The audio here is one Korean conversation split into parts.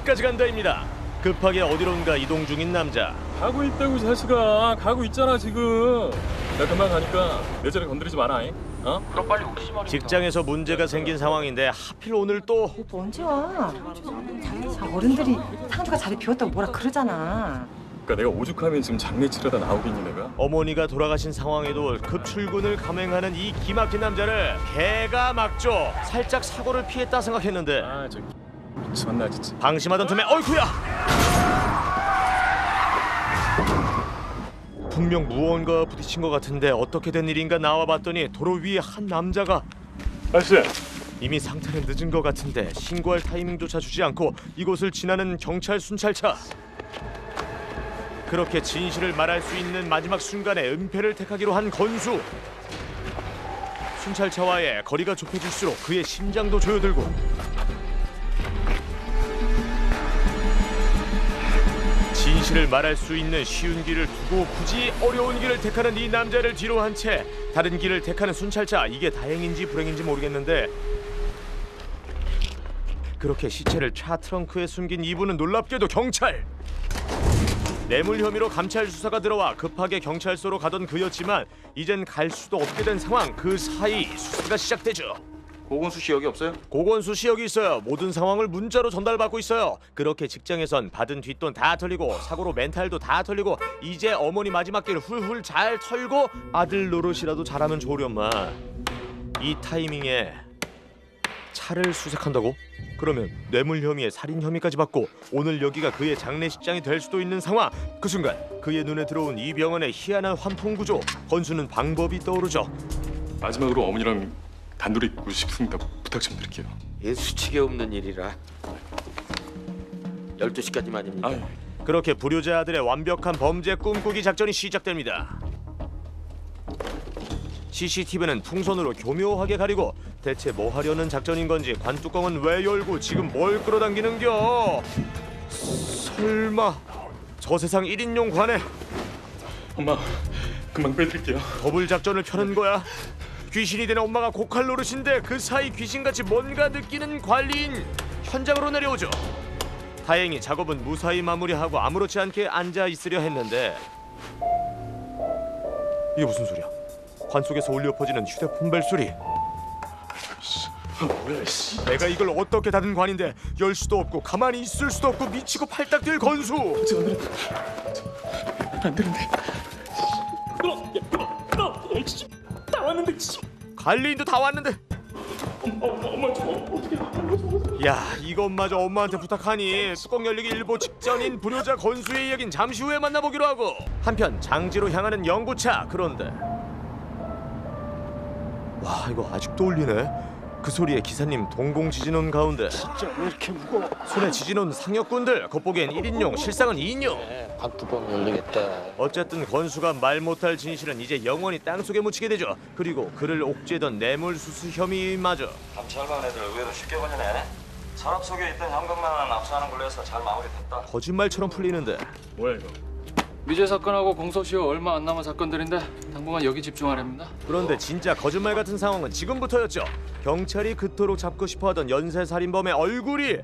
어디까지 간다입니다. 급하게 어디론가 이동 중인 남자. 가고 있다고 자식아. 가고 있잖아 지금. 나 그만 가니까 내 자리 건드리지 마라. 어? 그럼 빨리 오지 말이야. 직장에서 문제가 생긴 상황인데 하필 오늘 또 너 언제 와? 어른들이 상주가 자리 비웠다고 뭐라 그러잖아. 그러니까 내가 오죽하면 지금 장례 치르다 나오겠니 내가? 어머니가 돌아가신 상황에도 급출근을 감행하는 이 기막힌 남자를 개가 막죠. 살짝 사고를 피했다 생각했는데 아 저 미쳤나 진짜. 방심하던 틈에 어이쿠야! 분명 무언가 부딪힌 것 같은데 어떻게 된 일인가 나와봤더니 도로 위에 한 남자가 아저씨. 이미 상태는 늦은 것 같은데 신고할 타이밍조차 주지 않고 이곳을 지나는 경찰 순찰차. 그렇게 진실을 말할 수 있는 마지막 순간에 은폐를 택하기로 한 건수. 순찰차와의 거리가 좁혀질수록 그의 심장도 조여들고 진실을 말할 수 있는 쉬운 길을 두고 굳이 어려운 길을 택하는 이 남자를 뒤로 한 채 다른 길을 택하는 순찰차. 이게 다행인지 불행인지 모르겠는데 그렇게 시체를 차 트렁크에 숨긴 이분은 놀랍게도 경찰. 뇌물 혐의로 감찰 수사가 들어와 급하게 경찰서로 가던 그였지만 이젠 갈 수도 없게 된 상황. 그 사이 수사가 시작되죠. 고건수 씨 여기 없어요? 고건수 씨 여기 있어요. 모든 상황을 문자로 전달받고 있어요. 그렇게 직장에선 받은 뒷돈 다 털리고 사고로 멘탈도 다 털리고 이제 어머니 마지막 길 훌훌 잘 털고 아들 노릇이라도 잘하면 좋으련만 이 타이밍에 차를 수색한다고? 그러면 뇌물 혐의에 살인 혐의까지 받고 오늘 여기가 그의 장례식장이 될 수도 있는 상황. 그 순간 그의 눈에 들어온 이 병원의 희한한 환풍구조. 건수는 방법이 떠오르죠. 마지막으로 어머니랑 단둘이 있고 싶습니다. 부탁 좀 드릴게요. 이 수치게 없는 일이라 12시까지만입니다. 아유. 그렇게 불효자 아들의 완벽한 범죄 꿈꾸기 작전이 시작됩니다. CCTV는 풍선으로 교묘하게 가리고 대체 뭐 하려는 작전인 건지 관뚜껑은 왜 열고 지금 뭘 끌어당기는겨? 설마 저 세상 1인용 관에 엄마 금방 빼드릴게요. 더블 작전을 펴는 거야? 귀신이 된 엄마가 고칼 노릇인데 그 사이 귀신같이 뭔가 느끼는 관리인 현장으로 내려오죠. 다행히 작업은 무사히 마무리하고 아무렇지 않게 앉아 있으려 했는데 이게 무슨 소리야? 관 속에서 울려 퍼지는 휴대폰 벨소리. 뭐야 씨. 내가 이걸 어떻게 닫은 관인데 열 수도 없고 가만히 있을 수도 없고 미치고 팔딱 뛸 건수. 안 되는데. 끊어. 다 왔는데. 관리인도 다 왔는데. 엄마 저 어떻게? 야, 이것마저 엄마한테 부탁하니 뚜껑 열리기 일보 직전인 불효자 건수의 이야기는 잠시 후에 만나보기로 하고 한편 장지로 향하는 영구차. 그런데 와, 이거 아직도 울리네. 그 소리에 기사님 동공 지진원 가운데 진짜 왜 이렇게 무거워? 손에 지진원 상여꾼들. 겉보기엔 1인용 실상은 2인용. 관뚜껑 열리겠다. 어쨌든 건수가 말 못할 진실은 이제 영원히 땅속에 묻히게 되죠. 그리고 그를 옥죄던 뇌물수수 혐의마저. 감찰관 애들 의외로 쉽게 걸리네. 서랍 속에 있던 현금만 압수하는 걸로 해서 잘 마무리됐다. 거짓말처럼 풀리는데 뭐야 이거? 미제 사건하고 공소시효 얼마 안 남은 사건들인데 당분간 여기 집중하랍니다. 그런데 진짜 거짓말 같은 상황은 지금부터였죠. 경찰이 그토록 잡고 싶어하던 연쇄 살인범의 얼굴이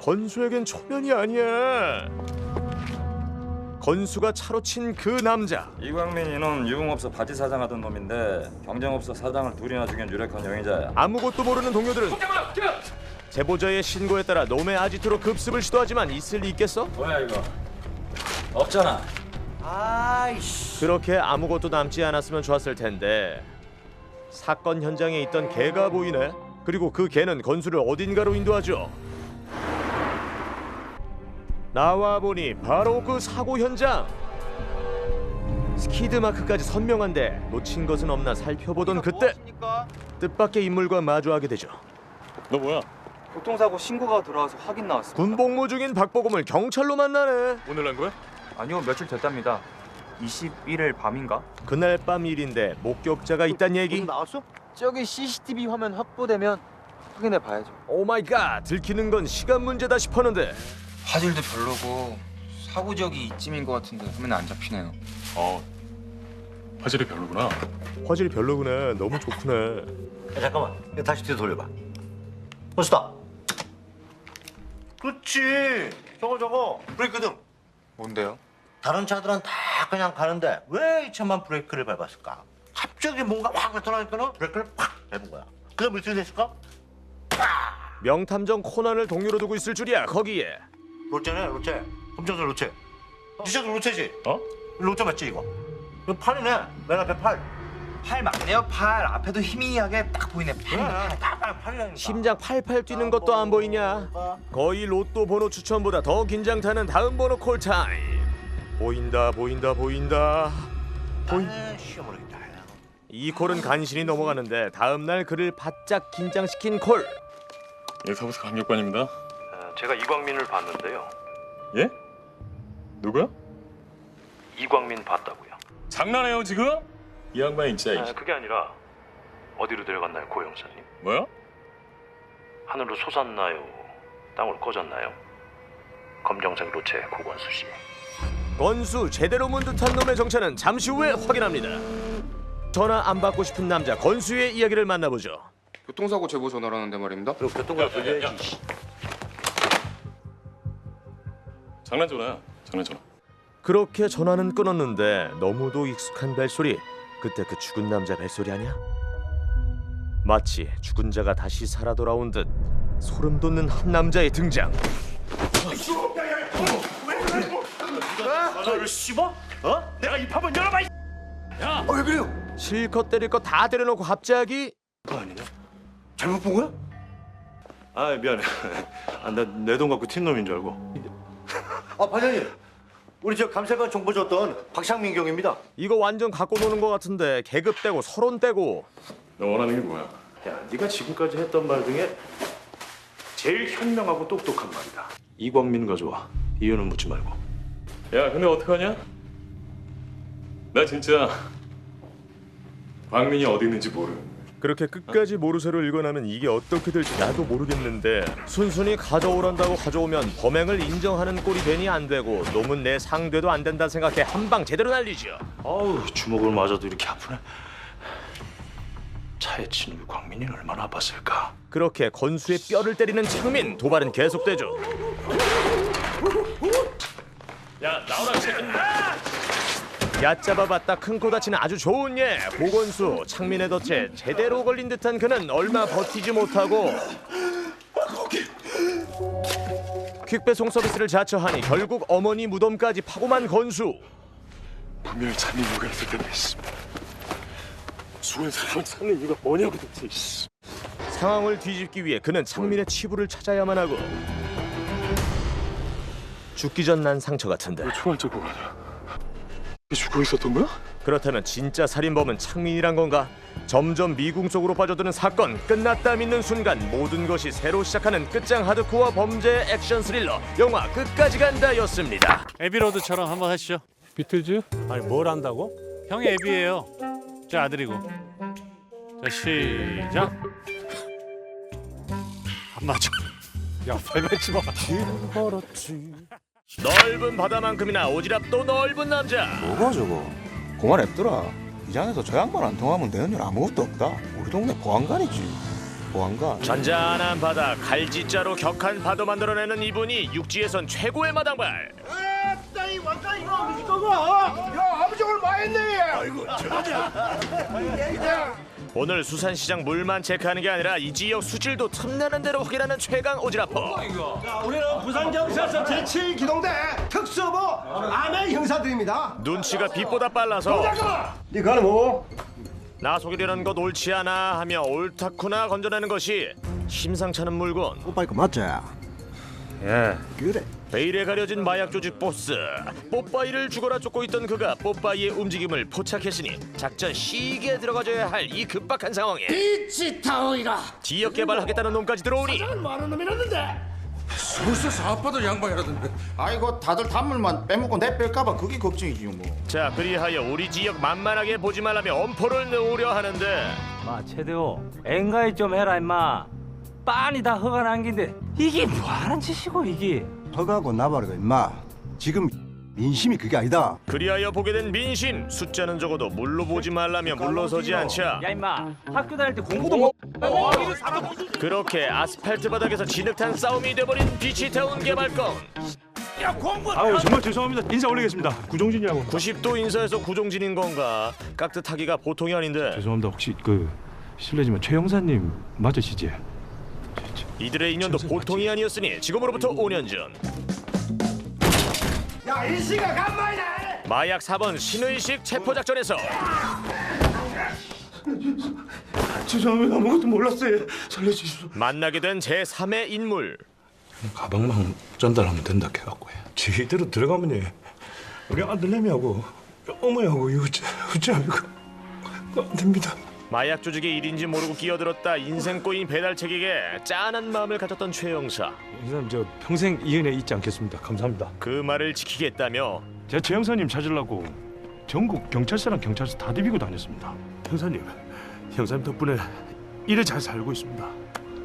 건수에겐 초면이 아니야. 건수가 차로 친 그 남자. 이광민이는 유흥업소 바지 사장하던 놈인데 경쟁업소 사장을 둘이나 죽인 유력한 용의자야. 아무것도 모르는 동료들은 제보자의 신고에 따라 놈의 아지트로 급습을 시도하지만 있을 리 있겠어? 뭐야 이거? 없잖아. 아이씨. 그렇게 아무것도 남지 않았으면 좋았을 텐데 사건 현장에 있던 개가 보이네. 그리고 그 개는 건수를 어딘가로 인도하죠. 나와보니 바로 그 사고 현장. 스키드 마크까지 선명한데 놓친 것은 없나 살펴보던 그때 뜻밖의 인물과 마주하게 되죠. 너 뭐야? 교통사고 신고가 들어와서 확인 나왔습니다. 군복무 중인 박보검을 경찰로 만나네. 오늘 난 거야? 아니요, 며칠 됐답니다. 21일 밤인가? 그날 밤 일인데 목격자가 있단 얘기. 나왔어? 저기 CCTV 화면 확보되면 확인해 봐야죠. 오 마이 갓, 들키는 건 시간 문제다 싶었는데 화질도 별로고 사고 지역이 이쯤인 것 같은데 화면 안 잡히네요. 화질이 별로구나. 화질이 별로구나. 너무 좋구나. 야, 잠깐만, 이거 다시 뒤로 돌려봐. 멋있다. 그렇지. 저거 브레이크등. 뭔데요? 다른 차들은 다 그냥 가는데 왜 이 차만 브레이크를 밟았을까? 갑자기 뭔가 확 나타나니까는 브레이크를 팍 밟은 거야. 그다음 어떻게 됐을까? 명탐정 코난을 동료로 두고 있을 줄이야. 거기에 롯데네 롯데. 검정색 롯데. 니 차도 롯데지? 어? 롯데 맞지 이거? 이거 팔이네. 맨 앞에 팔. 팔 맞네요. 팔 앞에도 희미하게 딱 보이네. 팔이라니까. 심장 팔팔 뛰는 것도 안 보이냐? 거의 로또 번호 추천보다 더 긴장타는 다음 번호 콜타임. 보인다 보인다 보인다. 쉬어버리겠다. 이 콜은 간신히 넘어가는데 다음 날 그를 바짝 긴장시킨 콜. 예, 사무소 강력관입니다. 제가 이광민을 봤는데요. 예? 누구야? 이광민 봤다고요. 장난해요 지금? 이 양반이 진짜 그게 아니라 어디로 데려갔나요, 고 형사님? 뭐야? 하늘로 솟았나요? 땅으로 꺼졌나요? 검정색 로체 고관수 씨. 건수 제대로 문 듯한 놈의 정체는 잠시 후에 확인합니다. 전화 안 받고 싶은 남자 건수의 이야기를 만나보죠. 교통사고 제보 전화라는데 말입니다. 그리고 교통과를 돌려야지. 장난 전화야. 장난 전화. 그렇게 전화는 끊었는데 너무도 익숙한 벨소리. 그때 그 죽은 남자 벨소리 아니야? 마치 죽은 자가 다시 살아 돌아온 듯 소름 돋는 한 남자의 등장. 너를 씹어? 어? 내가 입 한번 열어봐. 야, 왜 그래요? 실컷 때릴 거 다 때려놓고 갑자기 아니네. 잘못 본 거야? 아 미안해. 내 돈 갖고 튄 놈인 줄 알고. 반장님, 우리 저 감사관 정보 줬던 박상민 경입니다. 이거 완전 갖고 노는 거 같은데 계급 떼고 서론 떼고. 너 원하는 게 뭐야? 야, 네가 지금까지 했던 말 중에 제일 현명하고 똑똑한 말이다. 이광민 가져와. 이유는 묻지 말고. 야, 근데 어떡하냐? 나 진짜 광민이 어디 있는지 모르는. 그렇게 끝까지 모르쇠로 읽어나면 이게 어떻게 될지 나도 모르겠는데 순순히 가져오란다고 가져오면 범행을 인정하는 꼴이 되니 안 되고 놈은 내 상대도 안 된다 생각해 한 방 제대로 날리죠. 아우, 주먹을 맞아도 이렇게 아프네. 차에 친 우리 광민이 얼마나 아팠을까. 그렇게 건수의 뼈를 때리는 창민. 도발은 계속되죠. 야, 나오라 이 새끼. 얕잡아봤다 큰 코 다치는 아주 좋은 예. 고건수 창민의 덫에 제대로 걸린 듯한 그는 얼마 버티지 못하고 퀵배송 서비스를 자처하니 결국 어머니 무덤까지 파고만 건수. 분명히 잔이 누가 있을 텐데 죽은 사람을 찾는 이유가 뭐냐고 도대체. 상황을 뒤집기 위해 그는 창민의 치부를 찾아야만 하고 죽기 전 난 상처 같은데 총알 자국 아니야? 죽어 있었던 거야? 그렇다면 진짜 살인범은 창민이란 건가? 점점 미궁 속으로 빠져드는 사건. 끝났다 믿는 순간 모든 것이 새로 시작하는 끝장 하드코어 범죄 액션 스릴러 영화 끝까지 간다였습니다. 에비로드처럼 한번 하시죠. 비틀즈? 아니 뭘 한다고? 형이 에비예요. 제 아들이고. 자 시작. 안 맞아. 야 발매치 마. 넓은 바다만큼이나 오지랖도 넓은 남자. 뭐가 저거? 그만 냅더라. 이 장에서 저 양반 안 통하면 되는 일 아무것도 없다. 우리 동네 보안관이지. 보안관. 잔잔한 바다 갈지자로 격한 파도 만들어내는 이분이 육지에선 최고의 마당발. 아따 왔다 이거 이거가. 야 아버지 오늘 많이했네. 아이고 오늘 수산시장 물만 체크하는 게 아니라 이 지역 수질도 틈나는 대로 확인하는 최강 오지랖퍼. 자, 우리는 부산경찰서 제7기동대 특수부 아멘 형사들입니다. 눈치가 빛보다 빨라서 네 가는 뭐? 나 속이려는 것 옳지 않아 하며 옳다쿠나 건져내는 것이 심상찮은 물건. 오빠 이거 맞지? 예. 그래. 베일에 가려진 마약 조직 보스. 뽀빠이를 죽어라 쫓고 있던 그가 뽀빠이의 움직임을 포착했으니 작전 시기에 들어가줘야 할 이 급박한 상황에 빛이 타오이라. 지역 개발하겠다는 놈까지 들어오니 많은 놈이었는데. 벌써 사업하던 양반이라던데. 아이고 다들 단물만 빼먹고 내 뺄까봐 그게 걱정이지 뭐. 자 그리하여 우리 지역 만만하게 보지 말라며 엄포를 놓으려 하는데 마 최대호 앵가이 좀 해라 임마. 빤히 다 허가 남긴데 이게 뭐하는 짓이고 이게. 허가고 나발이고 임마. 지금 민심이 그게 아니다. 그리하여 보게 된 민심. 숫자는 적어도 물로 보지 말라며 물러서지 않자 야 임마 학교 다닐 때 공부도 못. 그렇게 아스팔트 바닥에서 진흙탕 싸움이 돼버린 비치타운 개발권. 아유 정말 죄송합니다. 인사 올리겠습니다. 구종진이라고. 90도 인사에서 구종진인 건가? 깍듯하기가 보통이 아닌데 죄송합니다. 혹시 실례지만 최 형사님 맞으시지? 이들의 인연도 보통이 아니었으니 지금으로부터 5년 전 야 일시가 간만이다. 마약 4번 신의식 체포작전에서 죄송합니다. 아무것도 몰랐어요. 살려주십시오. 만나게 된 제3의 인물. 가방만 전달하면 된다 해갖고 지대로 들어가면 우리 아들내미하고 어머니하고 이거 어찌하고 안 됩니다. 마약 조직의 일인지 모르고 끼어들었다 인생 꼬인 배달책에게 짠한 마음을 가졌던 최 형사. 형사님 저 평생 이 은혜 잊지 않겠습니다. 감사합니다. 그 말을 지키겠다며 제가 최 형사님 찾으려고 전국 경찰서랑 경찰서 다 디비고 다녔습니다. 형사님 덕분에 이래 잘 살고 있습니다.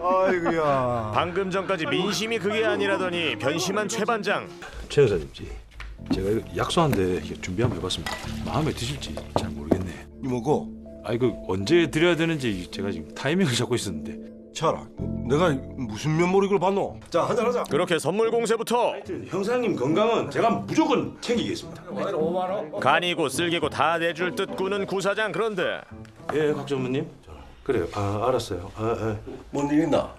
아이고야. 방금 전까지 민심이 그게 아니라더니 변심한 최 반장. 최 형사님지 제가 약소한데 준비 한번 해봤습니다. 마음에 드실지 잘 모르겠네. 이모고. 언제 드려야 되는지 제가 지금 타이밍을 잡고 있었는데. 차라. 내가 무슨 면모로 이걸 봤노? 자 한잔 하자. 그렇게 선물 공세부터 형사님 건강은 제가 무조건 챙기겠습니다. 간이고 쓸개고 다 내줄 듯 꾸는 구사장. 그런데 예, 곽 전무님. 그래요. 알았어요. 뭔 일 있나?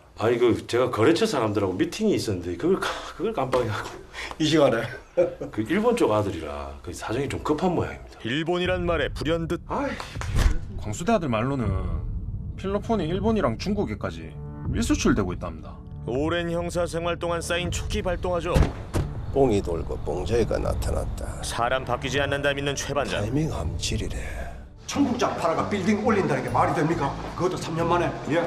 제가 거래처 사람들하고 미팅이 있었는데 그걸 깜빡해갖고. 이 시간에. 일본 쪽 아들이라 사정이 좀 급한 모양입니다. 일본이란 말에 불현듯 광수대 아들 말로는 필로폰이 일본이랑 중국에까지 밀수출되고 있답니다. 오랜 형사 생활 동안 쌓인 촉이 발동하죠. 뽕이 돌고 뽕저이가 나타났다. 사람 바뀌지 않는다 믿는 최 반장. 타이밍 함질이래. 청국장 팔아가 빌딩 올린다는 게 말이 됩니까? 그것도 3년 만에. 예.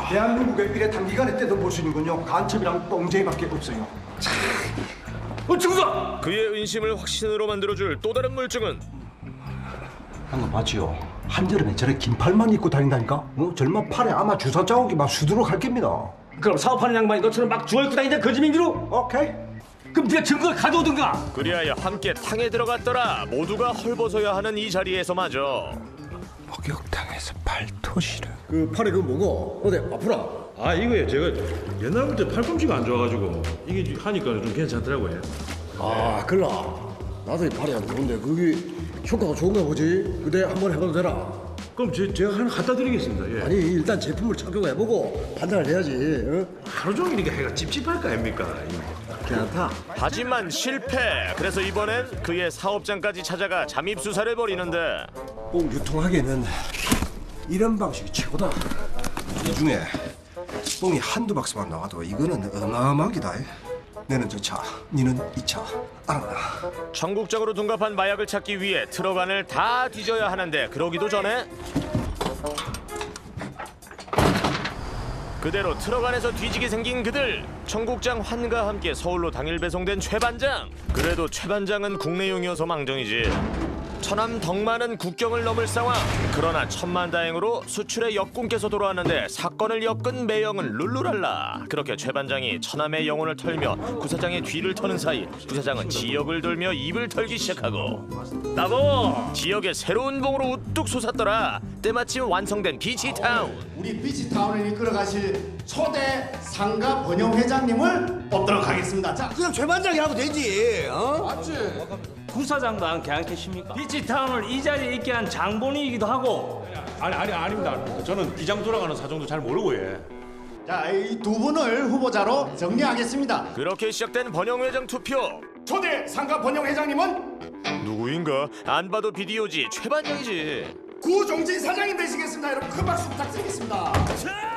대한민국에 이래 단기간에 뜯어볼 수 있는군요. 간첩이랑 뽕쟁이밖에 없어요. 증서! 그의 의심을 확신으로 만들어줄 또 다른 물증은 방금 봤지요? 한여름에 저래 긴 팔만 입고 다닌다니까? 젊은 팔에 아마 주사 자국이 막 수두룩 할 겁니다. 그럼 사업하는 양반이 너처럼 막 주워 입고 다니는데 거짓민기로? 오케이. 그럼 네가 증거를 가져오든가. 그리하여 함께 탕에 들어갔더라. 모두가 헐벗어야 하는 이 자리에서마저 목욕탕에서 발토시를. 그 팔에 그 뭐고? 어디 아프라? 이거요. 제가 옛날부터 팔꿈치가 안 좋아가지고 이게 하니까 좀 괜찮더라고요. 글라. 나도 이 팔이 안 좋은데 그게 효과가 좋은가 보지? 그대 한번 해봐도 되나? 그럼 제가 하나 갖다 드리겠습니다. 예. 아니 일단 제품을 착용해보고 판단을 해야지. 하루 종일 이게 해가 찝찝할 거 아닙니까? 괜찮다. 하지만 실패. 그래서 이번엔 그의 사업장까지 찾아가 잠입 수사를 벌이는데 뽕 유통하기에는 이런 방식이 최고다. 이 중에 뽕이 한두 박스만 나와도 이거는 어마어마하기다. 내는 저 차, 니는 이 차. 청국장으로 둔갑한 마약을 찾기 위해 트럭 안을 다 뒤져야 하는데 그러기도 전에 그대로 트럭 안에서 뒤지게 생긴 그들. 청국장 환과 함께 서울로 당일 배송된 최 반장. 그래도 최 반장은 국내용이어서 망정이지. 처남 덕만은 국경을 넘을 상황. 그러나 천만다행으로 수출의 역군께서 돌아왔는데 사건을 엮은 매형은 룰루랄라. 그렇게 최 반장이 처남의 영혼을 털며 구사장의 뒤를 터는 사이 구사장은 지역을 돌며 입을 털기 시작하고 나보! 지역의 새로운 봉으로 우뚝 솟았더라. 때마침 완성된 비치타운. 우리 비치타운을 이끌어 가실 초대 상가 번영 회장님을 뽑도록 하겠습니다. 자, 그냥 최 반장이라고 되지. 맞지? 구사장도 안 괜찮겠습니까? 비치타운을 이 자리에 있게 한 장본인이기도 하고. 아닙니다. 저는 기장 돌아가는 사정도 잘 모르고 자, 이 두 분을 후보자로 정리하겠습니다. 그렇게 시작된 번영회장 투표. 초대 상가 번영 회장님은 누구인가? 안 봐도 비디오지. 최 반장이지. 구종진 사장님 되시겠습니다. 여러분 큰 박수 부탁드리겠습니다.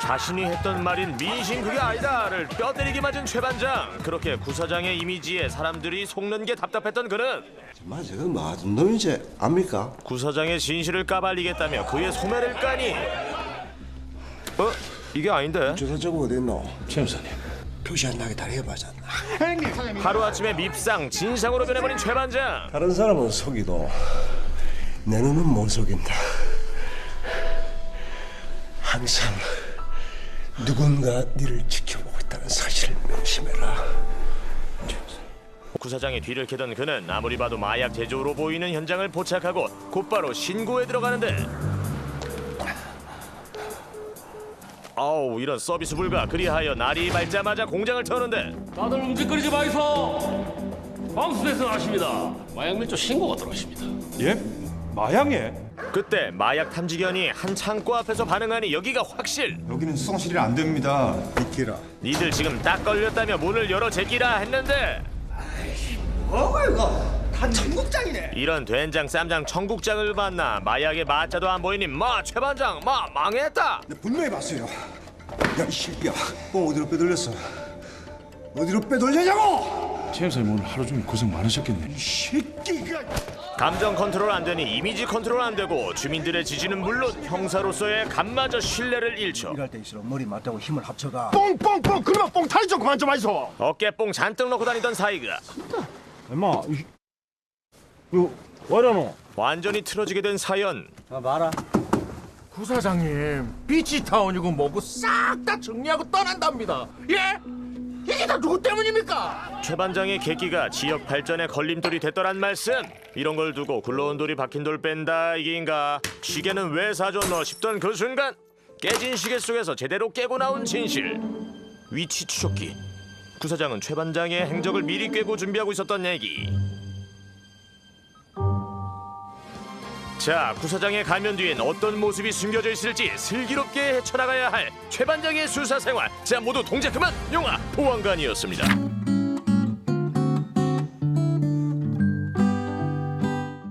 자신이 했던 말인 민심 그게 아니다를 뼈 때리게 맞은 최 반장. 그렇게 구사장의 이미지에 사람들이 속는 게 답답했던 그는 정말 저거 맞은 놈이지 압니까? 구사장의 진실을 까발리겠다며 그의 소매를 까니 이게 아닌데? 조사 저거 어디 있노? 최 형사님. 표시 안 나게 다리 해봐자. 하루아침에 밉상 진상으로 변해버린 최 반장. 다른 사람은 속이도 내 눈은 못 속인다. 항상 누군가 니를 지켜보고 있다는 사실을 명심해라. 구사장의 뒤를 캐던 그는 아무리 봐도 마약 제조로 보이는 현장을 포착하고 곧바로 신고에 들어가는데 아우 이런 서비스 불가. 그리하여 날이 밝자마자 공장을 터는데 다들 움직거리지 마이소. 광수에서 나십니다. 마약 밀조 신고가 들어왔습니다. 예? 마약에? 그때 마약 탐지견이 한 창고 앞에서 반응하니 여기가 확실. 여기는 수성실이 안 됩니다. 비키라. 니들 지금 딱 걸렸다며 문을 열어 제끼라 했는데 뭐가 이거? 다 청국장이네. 이런 된장 쌈장 청국장을 봤나. 마약의 마자도 안 보이니 최 반장 망했다. 분명히 봤어요. 야, 이 새끼야. 어디로 빼돌렸어? 어디로 빼돌리냐고! 최 형사님 오늘 하루 종일 고생 많으셨겠네. 이 새끼가. 감정 컨트롤 안 되니 이미지 컨트롤 안 되고 주민들의 지지는 물론 형사로서의 간마저 신뢰를 잃죠. 일할 때일수록 머리 맞다고 힘을 합쳐가. 뽕뽕뽕! 그러면 뽕 탈이 좀 그만 좀 하이소. 어깨뽕 잔뜩 넣고 다니던 사이가 엄마, 이거 와라노? 완전히 틀어지게 된 사연. 봐라. 구사장님, 비치타운이고 뭐고 싹 다 정리하고 떠난답니다. 예? 이게 다 누구 때문입니까? 최 반장의 계기가 지역 발전에 걸림돌이 됐더란 말씀. 이런 걸 두고 굴러온 돌이 박힌 돌 뺀다 이게인가. 시계는 왜 사줬노 싶던 그 순간 깨진 시계 속에서 제대로 깨고 나온 진실. 위치 추적기. 구사장은 최 반장의 행적을 미리 꿰고 준비하고 있었던 얘기. 자, 구사장의 가면 뒤엔 어떤 모습이 숨겨져 있을지 슬기롭게 헤쳐나가야 할 최 반장의 수사 생활. 자, 모두 동작 그만. 영화 보안관이었습니다.